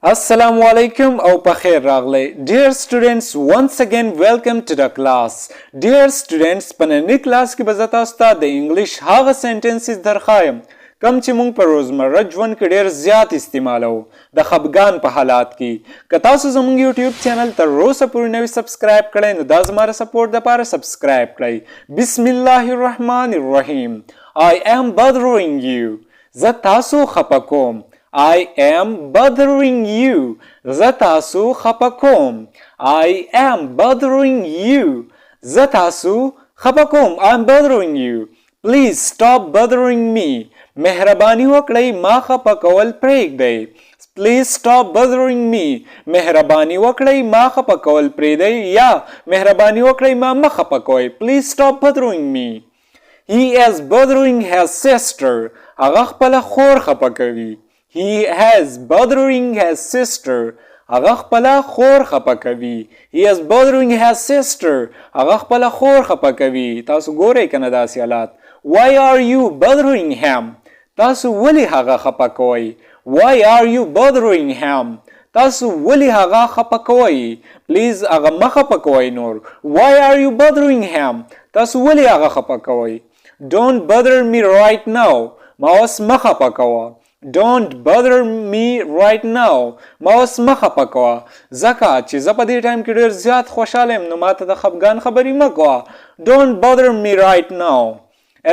Assalamu alaikum او پخیر راغلی. Dear students, once again welcome to the class. Dear students, په نننی کلاس کې به زه تاسو ته د انګلیش هغه سنټنسز درښایم کم چې موږ په روزمره ژوند کې ډېر زیات استعمالو د خفګان په حالات کې. که تاسو زموږ یوټیوب چینل تر اوسه پورې نه وي سبسکرایب کړی نو دا زما د سپورټ دپاره سبسکرایب کړئ. بسم الله الرحمن الرحیم. I am bothering you. زه تاسو خفه کوم. I am bothering you. زه تاسو خفه کوم. I am bothering you. زه تاسو خفه کوم. I am bothering you. Please stop bothering me. مهرباني وکړئ ما خفه کول پرېږدئ. Please stop bothering me. مهرباني وکړئ ما خفه کول پرېږدئ یا مهرباني وکړئ ما مه خفه کوئ. Please stop bothering me. He is bothering his sister. هغه خپله خور خفه کوي. He has bothering his sister. هغه خپله خور خفه کوي. He is bothering his sister. هغه خپله خور خفه کوي. تاسو ګورئ که نه داسې حالات. Why are you bothering him? تاسو ولې هغه خفه کوئ. Why are you bothering him? تاسو ولې هغه خفه کوئ. پلیز هغه مه خفه کوئ نور. Why are you bothering him? تاسو ولې هغه خفه کوئ. Don't bother me right now. ما اوس مه خفه کوه. Don't bother me right now. ما اوس مه خفه کوه ځکه چې زه په دې ټایم کې ډېر زیات خوشحاله یم نو ماته د خفګان خبرې مه کوه. Don't bother me right now.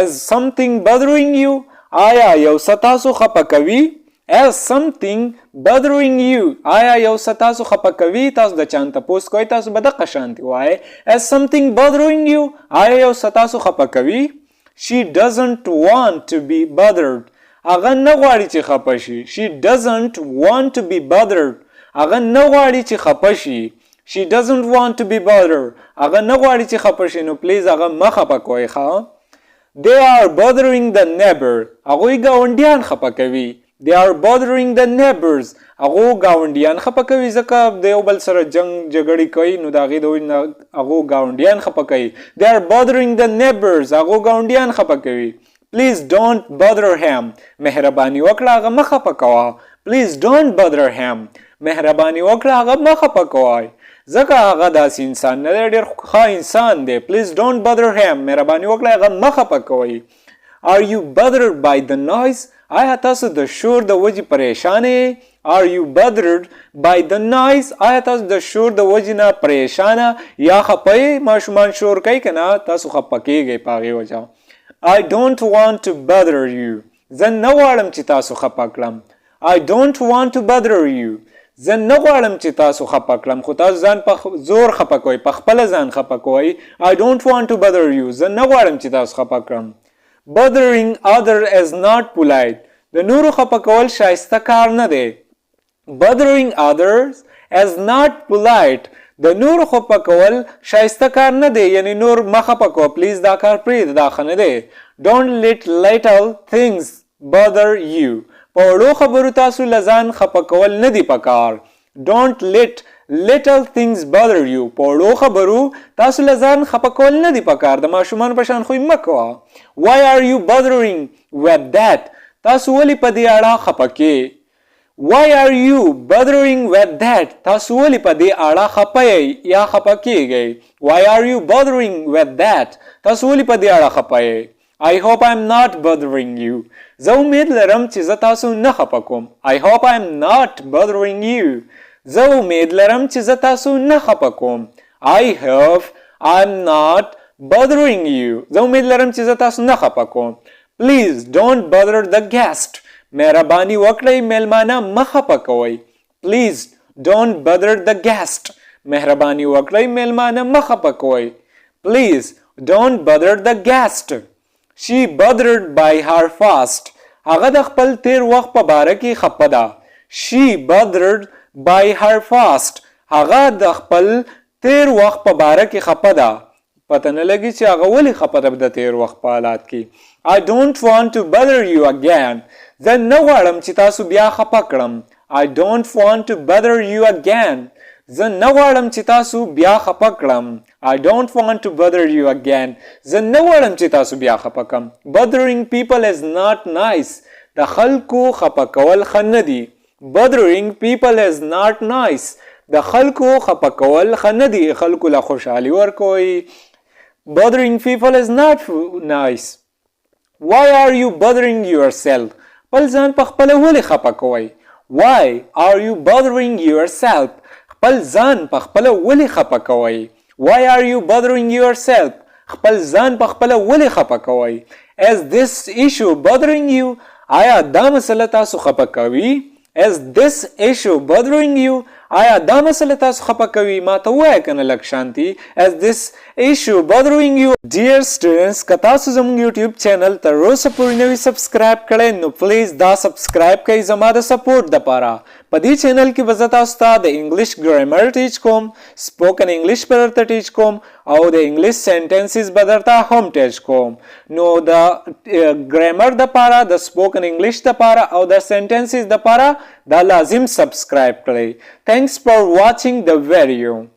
Is something bothering you? آیا یو څه تاسو خفه کوي. Is something bothering you. آیا یو څه تاسو خفه کوي. تاسو د چا نه تپوس کوئ تاسو به دغه شانتې وایئ. Is something bothering you. آیا یو څه تاسو خفه کوي. She doesn't want to be bothered. هغه نه غواړي چې خفه شي. She doesn't want to be bothered. هغه نه غواړي چې خفه شي. She doesn't want to be bothered. هغه نه غواړي چې خفه شي نو پلیز هغه مه خفه کوئ ښه. They are bothering the neighbor. هغوی ګاونډیان خفه کوي. They are bothering the neighbors. هغو ګاونډیان خفه کوي ځکه د یو بل سره جنګ جګړې کوي نو د هغې د وجې نه هغو ګاونډیان خفه کوي. They are bothering the neighbors. هغو ګاونډیان خفه کوي. Please don't bother him. مهرباني وکړه هغه مه خفه کوه. Please don't bother him. مهرباني وکړه هغه مه خفه کوئ ځکه هغه داسې انسان نه دی ډېر ښه انسان دی. Please don't bother him. مهرباني وکړه هغه مه خفه کوئ. Are you bothered by the noise? آیا تاسو د شور د وجې پریشان یې. Are you bothered by the noise? آیا تاسو د شور د وجې نه پریشانه یا خفه یې. ماشومان شور کوي که نه تاسو خفه کیږئ په هغې وجه. I don't want to bother you. زه نه غواړم چې تاسو خفه کړم. I don't want to bother you. زه نه غواړم چې تاسو خفه کړم خو تاسو ځان په زور خفه کوئ په خپله ځان خفه کوئ. I don't want to bother you. زه نه غواړم چې تاسو خفه کړم. Bothering others is not polite. د نورو خفه کول شایسته کار نه دی. Bothering others is not polite. د نور خفه کول شایسته کار نه دی یعنی نور مه خفه کوه پلیز دا کار پرېږده دا ښه نه دی. Don't let little things bother you. په وړو خبرو تاسو له ځان خفه کول نه دی پکار. Don't let little things bother you. په وړو خبرو تاسو له ځان خفه کول نه دی پکار. د ماشومانو په شان خوی مه کوه. Why are you bothering with that? تاسو ولې په دې اړه خفه کې. Why are you bothering with that? تاسو ولې په دې اړه خفه یې یا خفه کیږئ. Why are you bothering with that? تاسو ولې په دې اړه خفه یې. I hope I'm not bothering you. زه امید لرم چې زه تاسو نه خفه کوم. I hope I'm not bothering you. زه امید لرم چې زه تاسو نه خفه کوم. I hope I'm not bothering you. زه امید لرم چې زه تاسو نه خفه کوم. Please don't bother the guest. مهرباني وکړئ میلمانه مه خفه کوئ. Please don't bother the guest. مهرباني وکړئ میلمانه مه خفه کوئ. Please don't bother the guest. She bothered by her fast. هغه د خپل تیر وخت په باره کې خفه ده. She bothered by her fast. هغه د خپل تیر وخت په باره کې خفه ده. پته نه لګي چې هغه ولې خفه ده د تیر وخت په حالات کې. I don't want to bother you again. زه نه غواړم چې تاسو بیا خفه کړم. I don't want to bother you again. زه نه غواړم چې تاسو بیا خفه کړم. I don't want to bother you again. زه نه غواړم چې تاسو بیا خفه کړم. Bothering people is not nice. د خلکو خفه کول ښه نه دي. bothering people is not nice. د خلکو خپه کول ښه نه دي، خلکو له خوشحالي ورکوئ. Bothering people is not nice. Why are you bothering yourself? خپل ځان په خپله ولې خپه کوئ؟ Why are you bothering yourself? خپل ځان په خپله ولې خپه کوئ؟ Why are you bothering yourself? خپل ځان په خپله ولې خپه کوئ؟ Is this issue bothering you? آیا دا مسله تاسو خپه کوي؟ Is this issue bothering you? آیا دا مسله تاسو خپه کوي؟ ما ته ووایه کنه لږ شانتي. Is this issue bothering you? Dear students, که تاسو زموږ یوټیوب چینل تر اوسه پورې نه وي سبسکرایب کړی نو پلیز دا سبسکرایب کړئ زما د سپورټ دپاره. په دې چینل کې به زه تاسو ته د انګلیش ګرامر ټیچ کوم، سپوکن انګلیش به درته ټیچ کوم او د انګلیش سینټنسز به درته هم ټیچ کوم. نو د ګرامر دپاره، د سپوکن انګلیش دپاره او د سینټنسز دپاره دا لازم سبسکرایب کړئ. Thanks for watching the video.